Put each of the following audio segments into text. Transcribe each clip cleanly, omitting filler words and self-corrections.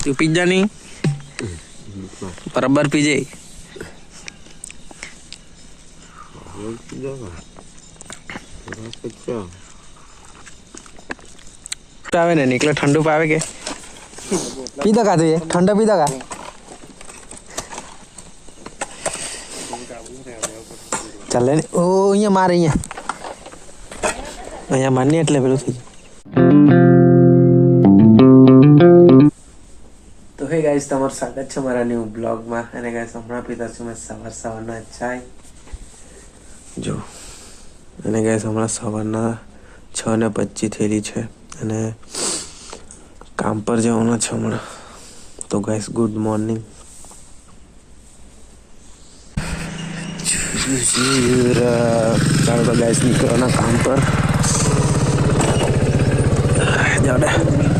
તું પીજા નહીં બરાબર પીજે આવે ને નીકળે ઠંડુ પાવે કે પીધા કા તું ઠંડા પીધા કા ચાલે ને ઓ અહીંયા મારે અહીંયા માન્ય એટલે પેલું થઈ તો હે ગાઈસ તમારું સ્વાગત છે મારા ન્યૂ બ્લોગમાં અને ગાઈસ હમણાં પીતા છું મેં સવારના ચાય જો અને ગાઈસ હમણાં સવારના 6:25 થયેલી છે અને કામ પર જવાનું છે હમણાં તો ગાઈસ ગુડ મોર્નિંગ ચાલો ગાઈસ નીકળવાના કામ પર જાઓ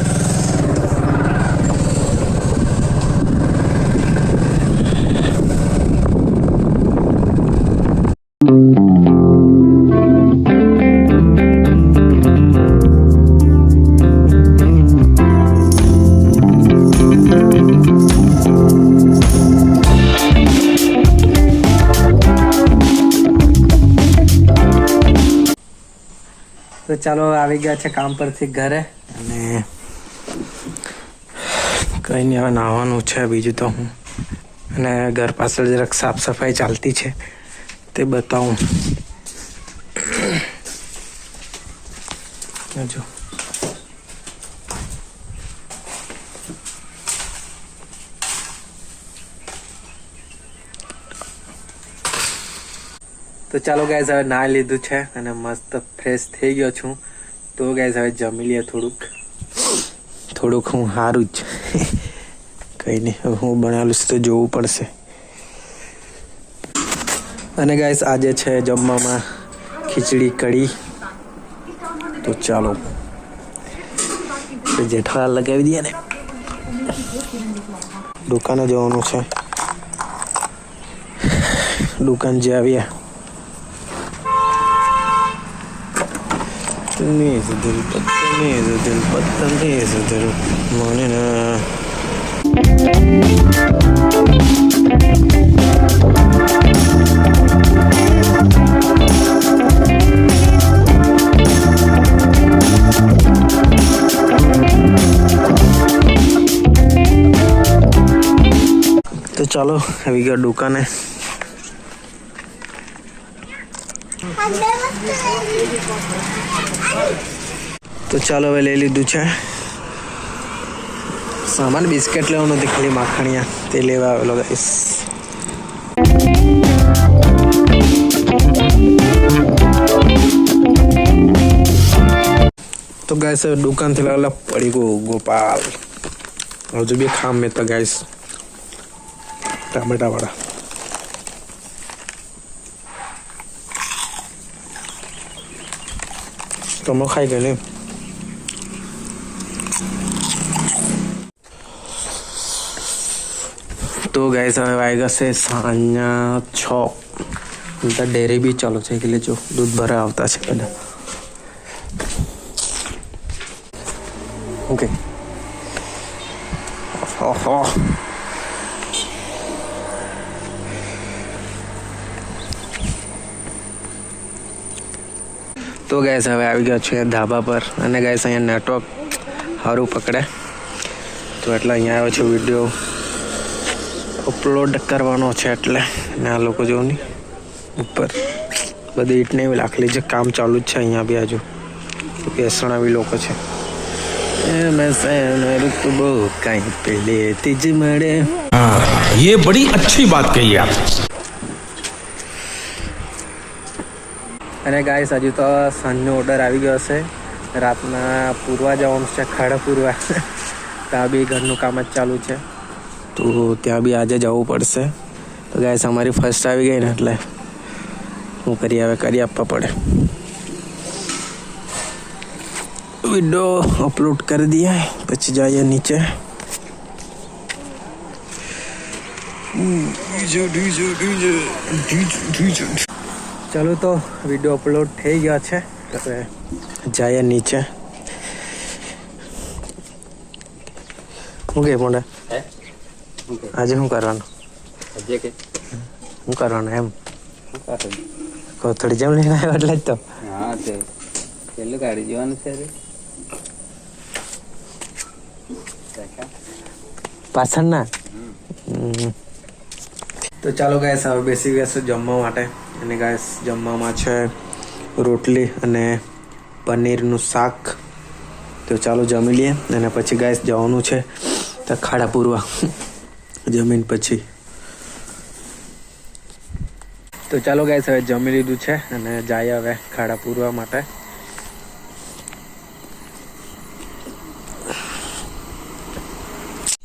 તો ચાલો આવી ગયા છે કામ પરથી ઘરે અને કંઈ નહીં હવે નાહવાનું છે બીજું તો હું અને ઘર પાછળ જરાક સાફ સફાઈ ચાલતી છે તે બતાવું જો તો ચાલો ગાઈઝ હવે નાહી લીધું છે અને મસ્ત ફ્રેશ થઈ ગયો છું તો ગાઈઝ હવે જમી લઈએ થોડુંક હું સારું જ કંઈ નહીં હવે હું બનાવેલું છે તો જોવું પડશે અને ગાઈઝ આજે છે જમવામાં ખીચડી કઢી તો ચાલો જેઠાલાલ લગાવી દઈએ ને દુકાને જવાનું છે દુકાન જે આવ્યા Neza del patta, neza del morena. तो चलो अभी गया दुकान है तो ચાલો હવે લઈ લીધું છે સામાન બિસ્કિટ લેવાનું હતું ખાલી માખણિયા તે લેવા આવેલો ગાઈસ તો ગાઈસ દુકાનથી લાવેલા પડી ગયો ગોપાલ હજુ બી ખામ મેં તો ગાઈસ ટામેટા વાળા તમે ખાઈ ગયો ને તો ગાઈસ હવે વાગ્યા છે સાંજના 6 તો ડેરી બી ચાલુ છે એટલે જો દૂધ ભરા આવતા છે બધા ઓકે ઓહો તો ગાઈસ હવે આવી ગયા છે ધાબા પર અને ગાઈસ અહીંયા નેટવર્ક સારું પકડે તો એટલે અહીંયા આવ્યો છે વિડીયો અપલોડ કરવાનો છે એટલે ને આ લોકો જો ની ઉપર બધી ઈટ ને લાખલી જે કામ ચાલુ જ છે અહીંયા બી આજુ બેસણા બી લોકો છે બહુ કઈ પેલે તીજ મળે ये बड़ी अच्छी बात कही आप અને ગાઈસ હજુ તો સાંજનો ઓર્ડર આવી ગયો છે રાતના પૂરવા જવાનું છે ખાડા પૂરવા ત્યાં બી ઘરનું કામ જ ચાલુ છે તો ત્યાં બી આજે જવું પડશે તો ગાઈસ અમારી ફર્સ્ટ આવી ગઈ ને એટલે હું કરી આપવા પડે વિડીયો અપલોડ કરી દઈએ પછી જઈએ નીચે चलो तो वीडियो अपलोड થઈ ગયા છે હવે જઈએ નીચે શું કે મોટા આજે શું કરવાનું શું કરવાનું એમ કોથળી જેમ લઈને આવ્યો એટલે જ તો હા તે પેલું ગાડી જવાનું છે પાછળ ના તો ચાલો ગાઈસ હવે બેસી ગયા છે જમવા માટે અને ગાઈસ જમવામાં છે રોટલી અને પનીરનું શાક તો ચાલો જમી લઈએ અને પછી ગાઈસ જવાનું છે તો ખાડા પૂરવા જમીન પછી તો ચાલો ગાઈસ હવે જમી લીધું છે અને જાય હવે ખાડા પૂરવા માટે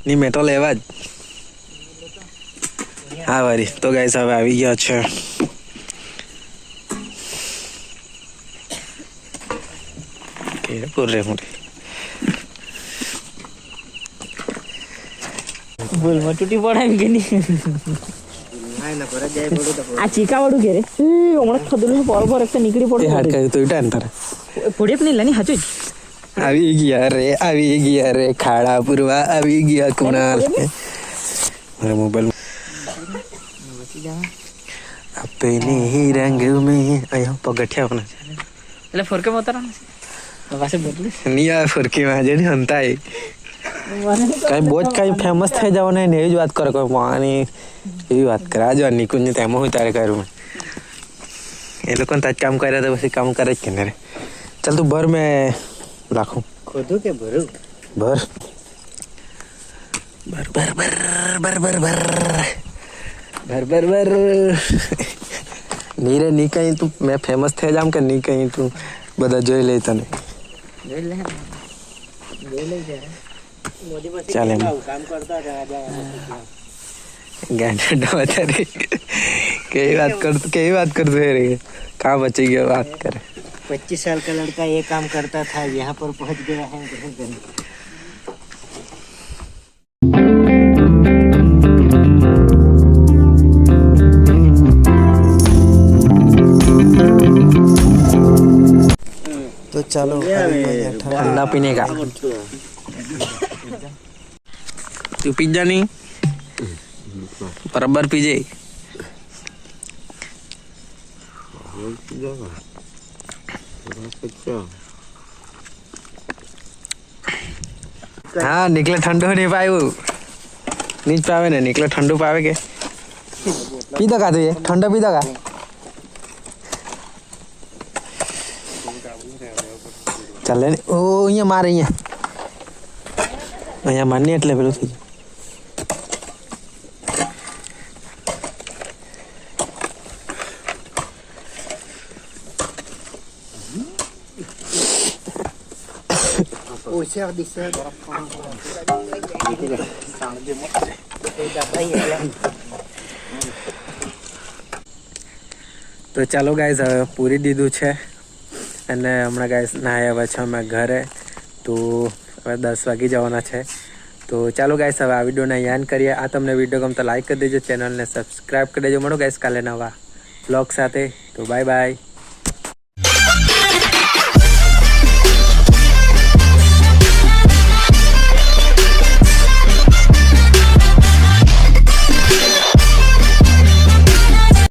ની મેટો લેવા જ હા વારી તો ગાઈસ હવે આવી ગયા છે પૂર રે મોટી બોલ માં તૂટી પડાય કે નહીં આ ચીકા વાળું ઘેરે હમણાં ખદું બરોબર એક નીકળી તે હાડ પડે કર્યું તો ઉઠા ને તારે ફોડે નહીં લાની હાચું આવી ગયા રે ખાડા પૂરવા આવી ગયા કુણાલ મારા મોબાઈલ अपने ही रंग में आया पगठिया अपना એટલે ફોરકે મોતરા પાસે બોટલી नहीं आ फरके में जे नहीं हंता है कहीं बहुत कहीं फेमस થઈ જાવ ને એવી જ વાત કરે કોઈ પાણી એવી વાત કરે આજો નિકુંજ ને તેમાં હું તારે કરું એ લોકો ને તાજ કામ કર્યા તો પછી કામ કરે જ કે ને चल तू भर में लाखों ખોદું કે ભરું भर भर भर भर भर भर भर भर भर भर नहीं रे नहीं कहीं तू मैं फेमस थे जाम के नहीं कहीं तू बदा જોઈ લે તને ચાલે કામ કરતા હતા गाना बता कई बात कर दे रे कहाँ बची गया बात करे 25 साल का लड़का ये काम करता था यहाँ पर पहुँच गया है तो चलो ठंडा पीने का तू पिज्जा नहीं बराबर पीजे हाँ निकले ठंडो नहीं पाए नहीं पावे ना निकले ठंडो पावे के पीता का तो ये ठंडा पीता का ચાલે ઓ અહીંયા મારે અહીંયા માન્ય એટલે પેલું થઈ તો ચાલો ગાઈસ હવે પૂરી દીધું છે અને હમણાં ગાઈસ નાહ્યા આવ્યા છે અમે ઘરે તો હવે 10 વાગી જવાના છે તો ચાલો ગાઈસ હવે આ વિડીયોને યાદ કરીએ આ તમને વિડીયો ગમતા લાઈક કરી દેજો ચેનલને સબસ્ક્રાઈબ કરી દેજો મળો ગાઈસ કાલે નવા બ્લોગ સાથે તો બાય બાય